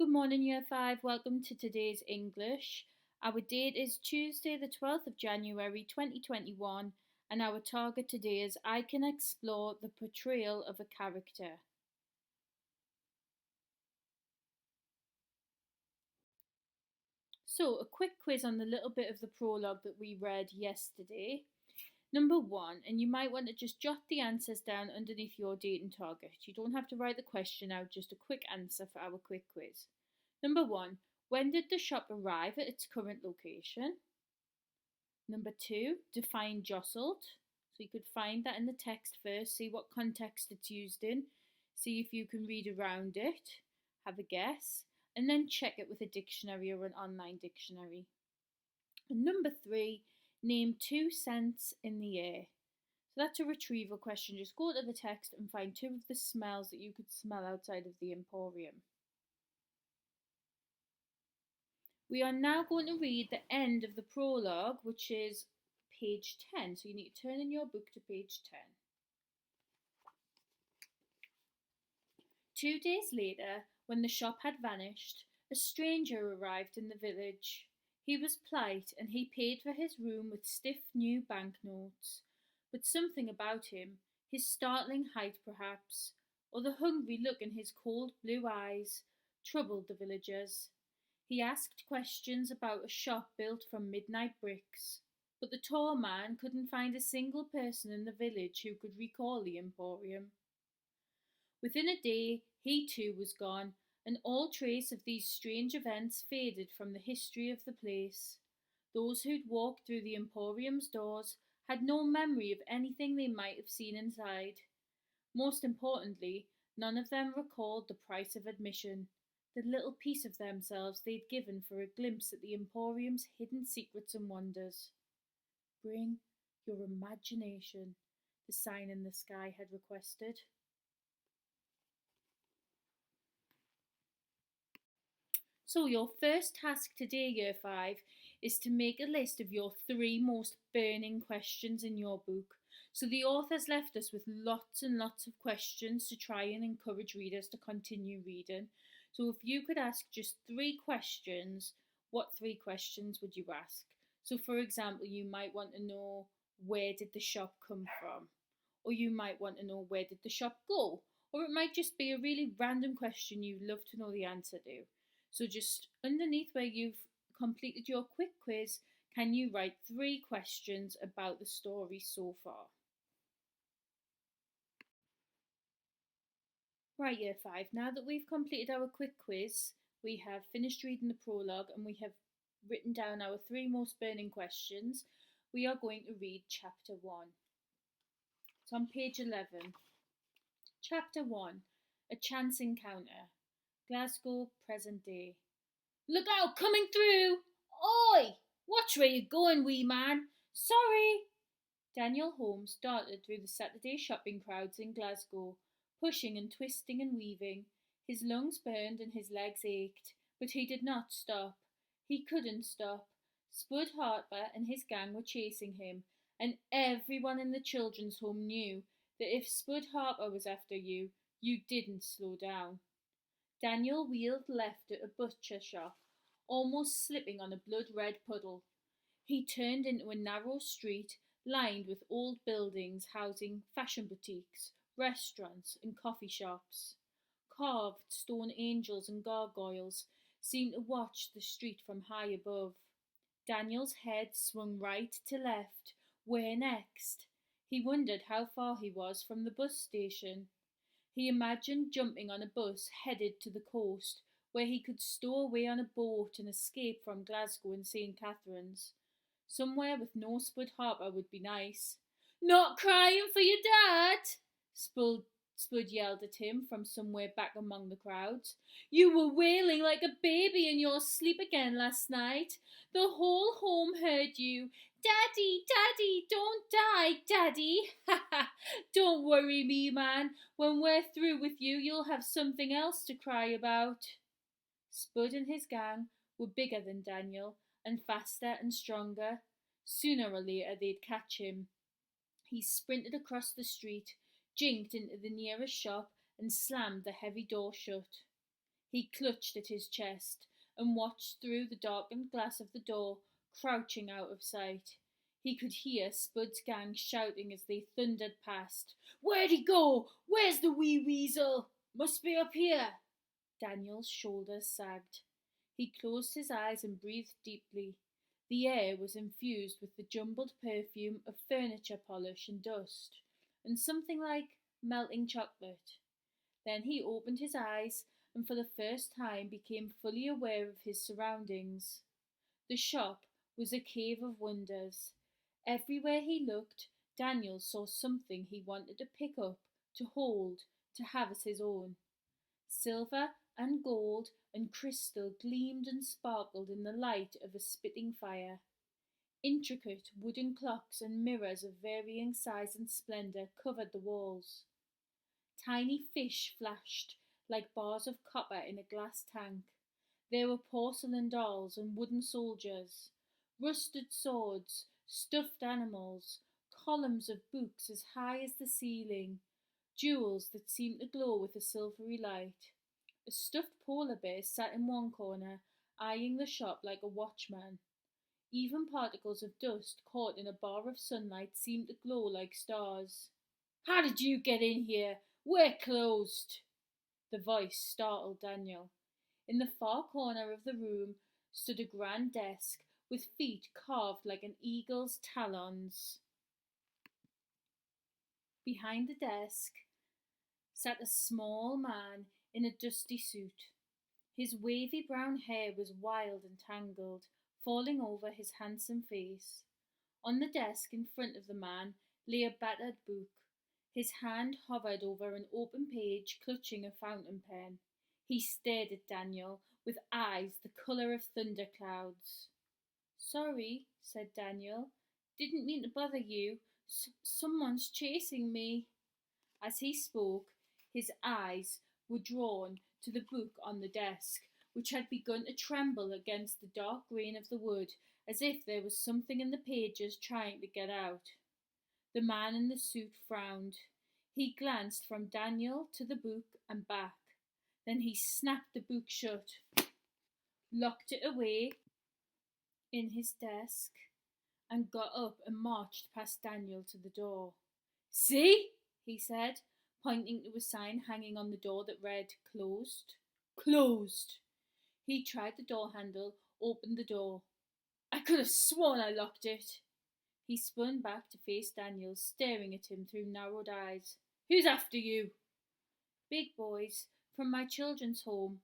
Good morning, Year 5. Welcome to today's English. Our date is Tuesday, the 12th of January 2021, and our target today is I can explore the portrayal of a character. So, a quick quiz on the little bit of the prologue that we read yesterday. Number 1, and you might want to just jot the answers down underneath your date and target. You don't have to write the question out, just a quick answer for our quick quiz. Number 1, when did the shop arrive at its current location? Number 2, define jostled. So you could find that in the text first, see what context it's used in, see if you can read around it, have a guess, and then check it with a dictionary or an online dictionary. And number 3, name 2 scents in the air. So that's a retrieval question. Just go to the text and find 2 of the smells that you could smell outside of the Emporium. We are now going to read the end of the prologue, which is page 10. So you need to turn in your book to page 10. 2 days later, when the shop had vanished, a stranger arrived in the village. He was polite and he paid for his room with stiff new banknotes. But something about him, his startling height perhaps, or the hungry look in his cold blue eyes, troubled the villagers. He asked questions about a shop built from midnight bricks, but the tall man couldn't find a single person in the village who could recall the Emporium. Within a day, he too was gone, and all trace of these strange events faded from the history of the place. Those who'd walked through the Emporium's doors had no memory of anything they might have seen inside. Most importantly, none of them recalled the price of admission, the little piece of themselves they'd given for a glimpse at the Emporium's hidden secrets and wonders. Bring your imagination, the sign in the sky had requested. So your first task today, Year 5, is to make a list of your 3 most burning questions in your book. So the author's left us with lots and lots of questions to try and encourage readers to continue reading. So if you could ask just 3 questions, what 3 questions would you ask? So for example, you might want to know, where did the shop come from? Or you might want to know, where did the shop go? Or it might just be a really random question you'd love to know the answer to. So just underneath where you've completed your quick quiz, can you write 3 questions about the story so far? Right, Year 5, now that we've completed our quick quiz, we have finished reading the prologue and we have written down our 3 most burning questions, we are going to read chapter 1. It's on page 11. Chapter 1, A Chance Encounter, Glasgow, present day. Look out, coming through! Oi! Watch where you're going, wee man! Sorry! Daniel Holmes darted through the Saturday shopping crowds in Glasgow, pushing and twisting and weaving. His lungs burned and his legs ached, but he did not stop. He couldn't stop. Spud Harper and his gang were chasing him, and everyone in the children's home knew that if Spud Harper was after you, you didn't slow down. Daniel wheeled left at a butcher shop, almost slipping on a blood-red puddle. He turned into a narrow street lined with old buildings housing fashion boutiques, restaurants and coffee shops. Carved stone angels and gargoyles seemed to watch the street from high above. Daniel's head swung right to left. Where next? He wondered how far he was from the bus station. He imagined jumping on a bus headed to the coast, where he could stow away on a boat and escape from Glasgow and St. Catherine's. Somewhere with no Spud Harper would be nice. Not crying for your dad? Spud yelled at him from somewhere back among the crowds. You were wailing like a baby in your sleep again last night. The whole home heard you. Daddy, Daddy, don't die, Daddy. Ha ha. Don't worry me, man. When we're through with you, you'll have something else to cry about. Spud and his gang were bigger than Daniel, and faster and stronger. Sooner or later they'd catch him. He sprinted across the street, jinked into the nearest shop, and slammed the heavy door shut. He clutched at his chest and watched through the darkened glass of the door, crouching out of sight. He could hear Spud's gang shouting as they thundered past. "Where'd he go? Where's the wee weasel? Must be up here." Daniel's shoulders sagged. He closed his eyes and breathed deeply. The air was infused with the jumbled perfume of furniture polish and dust, and something like melting chocolate. Then he opened his eyes and for the first time became fully aware of his surroundings. The shop was a cave of wonders. Everywhere he looked, Daniel saw something he wanted to pick up, to hold, to have as his own. Silver and gold and crystal gleamed and sparkled in the light of a spitting fire. Intricate wooden clocks and mirrors of varying size and splendour covered the walls. Tiny fish flashed like bars of copper in a glass tank. There were porcelain dolls and wooden soldiers, rusted swords, stuffed animals, columns of books as high as the ceiling, jewels that seemed to glow with a silvery light. A stuffed polar bear sat in one corner, eyeing the shop like a watchman. Even particles of dust caught in a bar of sunlight seemed to glow like stars. "How did you get in here? We're closed." The voice startled Daniel. In the far corner of the room stood a grand desk with feet carved like an eagle's talons. Behind the desk sat a small man in a dusty suit. His wavy brown hair was wild and tangled, falling over his handsome face. On the desk in front of the man lay a battered book. His hand hovered over an open page, clutching a fountain pen. He stared at Daniel with eyes the colour of thunderclouds. "Sorry," said Daniel. "Didn't mean to bother you. Someone's chasing me." As he spoke, his eyes were drawn to the book on the desk, which had begun to tremble against the dark grain of the wood, as if there was something in the pages trying to get out. The man in the suit frowned. He glanced from Daniel to the book and back. Then he snapped the book shut, locked it away in his desk, and got up and marched past Daniel to the door. "See?" he said, pointing to a sign hanging on the door that read "Closed." "Closed." He tried the door handle, opened the door. "I could have sworn I locked it." He spun back to face Daniel, staring at him through narrowed eyes. "Who's after you?" "Big boys, from my children's home."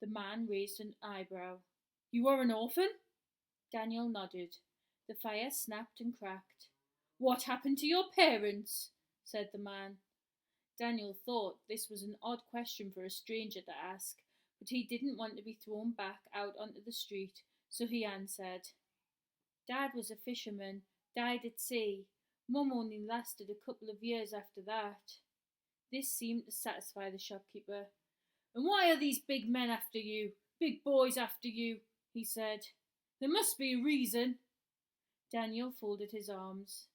The man raised an eyebrow. "You are an orphan?" Daniel nodded. The fire snapped and cracked. "What happened to your parents?" said the man. Daniel thought this was an odd question for a stranger to ask, but he didn't want to be thrown back out onto the street, so he answered. "Dad was a fisherman, died at sea. Mum only lasted a couple of years after that." This seemed to satisfy the shopkeeper. "And why are these big men after you? Big boys after you?" he said. "There must be a reason." Daniel folded his arms.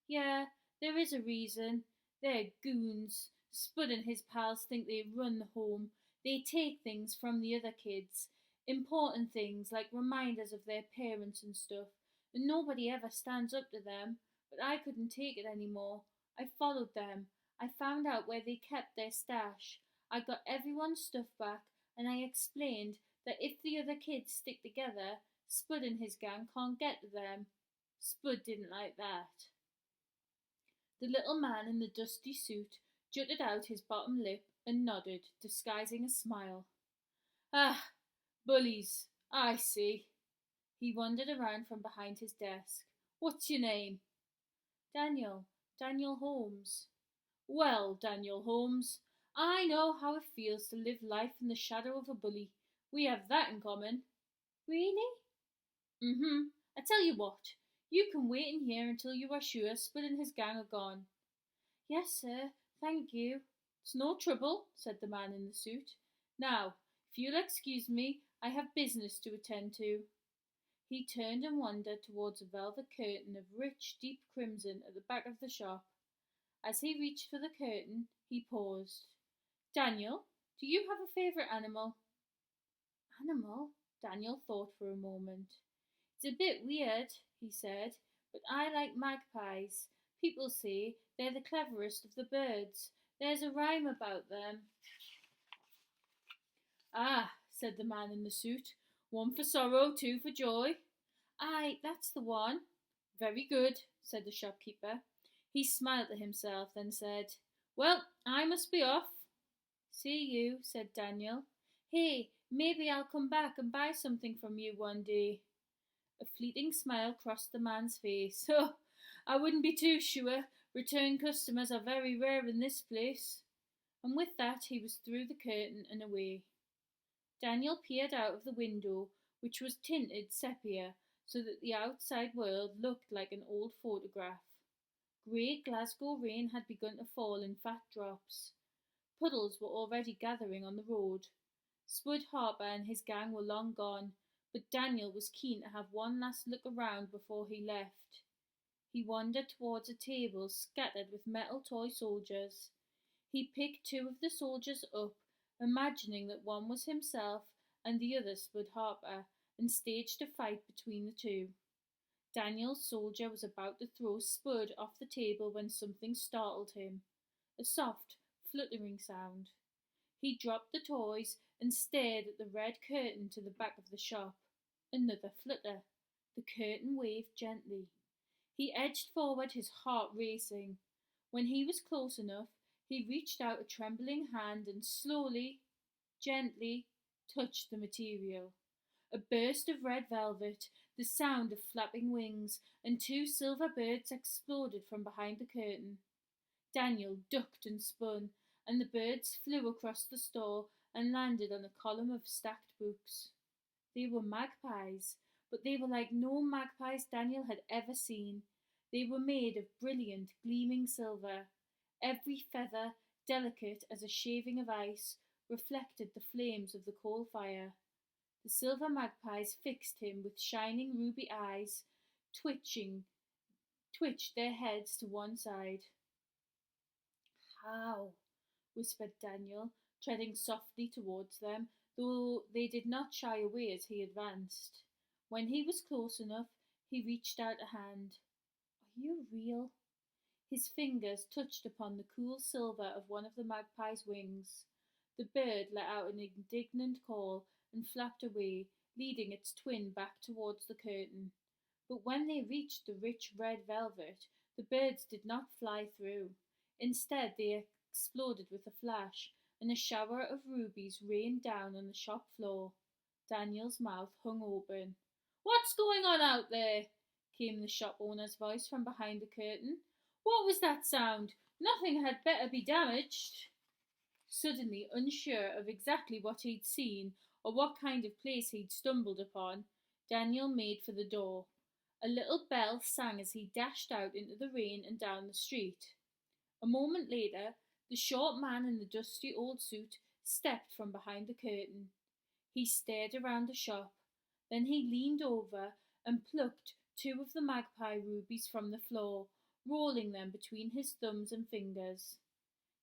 "Yeah, there is a reason. They're goons. Spud and his pals think they run the home. They take things from the other kids. Important things like reminders of their parents and stuff. And nobody ever stands up to them. But I couldn't take it anymore. I followed them. I found out where they kept their stash. I got everyone's stuff back, and I explained that if the other kids stick together, Spud and his gang can't get to them. Spud didn't like that." The little man in the dusty suit jutted out his bottom lip and nodded, disguising a smile. "Ah, bullies, I see." He wandered around from behind his desk. "What's your name?" "Daniel. Daniel Holmes." "Well, Daniel Holmes, I know how it feels to live life in the shadow of a bully. We have that in common." "Really?" I tell you what, you can wait in here until you are sure Spud and his gang are gone." "Yes, sir, thank you." "It's no trouble," said the man in the suit. "Now, if you'll excuse me, I have business to attend to." He turned and wandered towards a velvet curtain of rich, deep crimson at the back of the shop. As he reached for the curtain, he paused. "Daniel, do you have a favourite animal?" Animal? Daniel thought for a moment. It's a bit weird, he said, but I like magpies. People say they're the cleverest of the birds. There's a rhyme about them. Ah, said the man in the suit. One for sorrow, two for joy. Aye, that's the one. Very good, said the shopkeeper. He smiled at himself, then said, Well, I must be off. See you, said Daniel. Hey, maybe I'll come back and buy something from you one day. A fleeting smile crossed the man's face. Oh, I wouldn't be too sure. Return customers are very rare in this place. And with that he was through the curtain and away. Daniel peered out of the window, which was tinted sepia, so that the outside world looked like an old photograph. Grey Glasgow rain had begun to fall in fat drops. Puddles were already gathering on the road. Spud Harper and his gang were long gone, but Daniel was keen to have one last look around before he left. He wandered towards a table scattered with metal toy soldiers. He picked two of the soldiers up, imagining that one was himself and the other Spud Harper, and staged a fight between the two. Daniel's soldier was about to throw Spud off the table when something startled him. A soft, fluttering sound. He dropped the toys and stared at the red curtain to the back of the shop. Another flutter. The curtain waved gently. He edged forward, his heart racing. When he was close enough, he reached out a trembling hand and slowly, gently, touched the material. A burst of red velvet, the sound of flapping wings, and two silver birds exploded from behind the curtain. Daniel ducked and spun, and the birds flew across the store and landed on a column of stacked books. They were magpies, but they were like no magpies Daniel had ever seen. They were made of brilliant, gleaming silver. Every feather, delicate as a shaving of ice, reflected the flames of the coal fire. The silver magpies fixed him with shining ruby eyes, twitched their heads to one side. How? Whispered Daniel, treading softly towards them, though they did not shy away as he advanced. When he was close enough, he reached out a hand. Are you real? His fingers touched upon the cool silver of one of the magpie's wings. The bird let out an indignant call and flapped away, leading its twin back towards the curtain. But when they reached the rich red velvet, the birds did not fly through. Instead, they exploded with a flash, and a shower of rubies rained down on the shop floor. Daniel's mouth hung open. What's going on out there? Came the shop owner's voice from behind the curtain. What was that sound? Nothing had better be damaged. Suddenly unsure of exactly what he'd seen or what kind of place he'd stumbled upon, Daniel made for the door. A little bell sang as he dashed out into the rain and down the street. A moment later, the short man in the dusty old suit stepped from behind the curtain. He stared around the shop. Then he leaned over and plucked two of the magpie rubies from the floor, rolling them between his thumbs and fingers.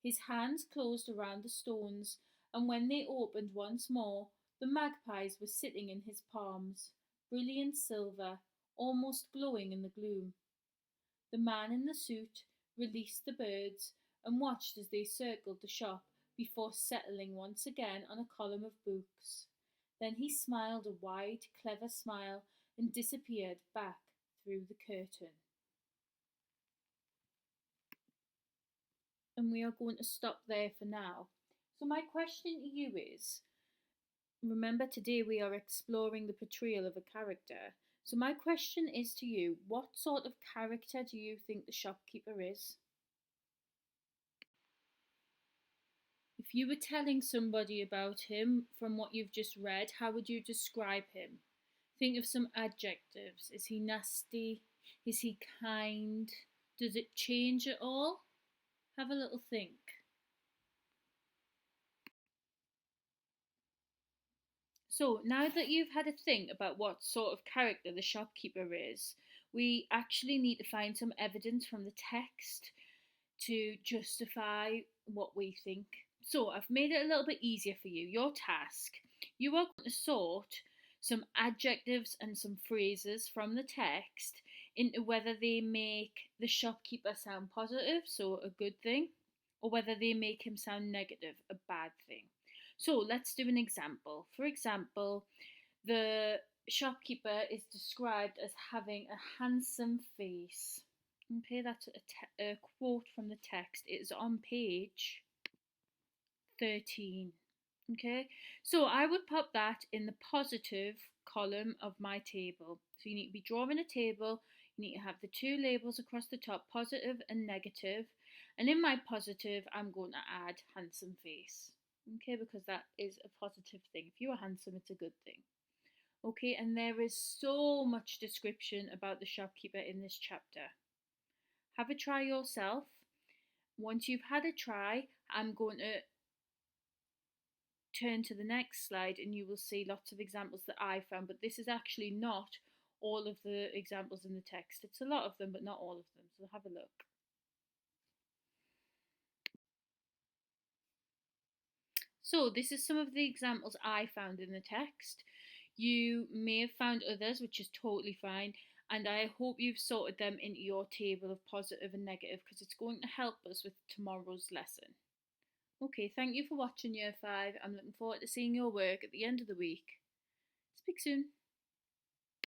His hands closed around the stones, and when they opened once more, the magpies were sitting in his palms, brilliant silver, almost glowing in the gloom. The man in the suit released the birds and watched as they circled the shop before settling once again on a column of books. Then he smiled a wide, clever smile and disappeared back through the curtain. And we are going to stop there for now. So my question to you is, remember today we are exploring the portrayal of a character. So my question is to you, what sort of character do you think the shopkeeper is? If you were telling somebody about him from what you've just read, how would you describe him? Think of some adjectives. Is he nasty? Is he kind? Does it change at all? Have a little think. So now that you've had a think about what sort of character the shopkeeper is, we actually need to find some evidence from the text to justify what we think. So I've made it a little bit easier for you. Your task You are going to sort some adjectives and some phrases from the text into whether they make the shopkeeper sound positive, so a good thing, or whether they make him sound negative, a bad thing. So let's do an example. For example, the shopkeeper is described as having a handsome face. Okay, that's a quote from the text. It is on page 13. Okay, so I would pop that in the positive column of my table. So you need to be drawing a table, you need to have the two labels across the top, positive and negative. And in my positive, I'm going to add handsome face. Okay, because that is a positive thing. If you are handsome, it's a good thing. Okay, and there is so much description about the shopkeeper in this chapter. Have a try yourself. Once you've had a try, I'm going to turn to the next slide and you will see lots of examples that I found, but this is actually not all of the examples in the text. It's a lot of them, but not all of them, so have a look. So this is some of the examples I found in the text. You may have found others, which is totally fine, and I hope you've sorted them into your table of positive and negative because it's going to help us with tomorrow's lesson. Okay, thank you for watching Year 5. I'm looking forward to seeing your work at the end of the week. Speak soon.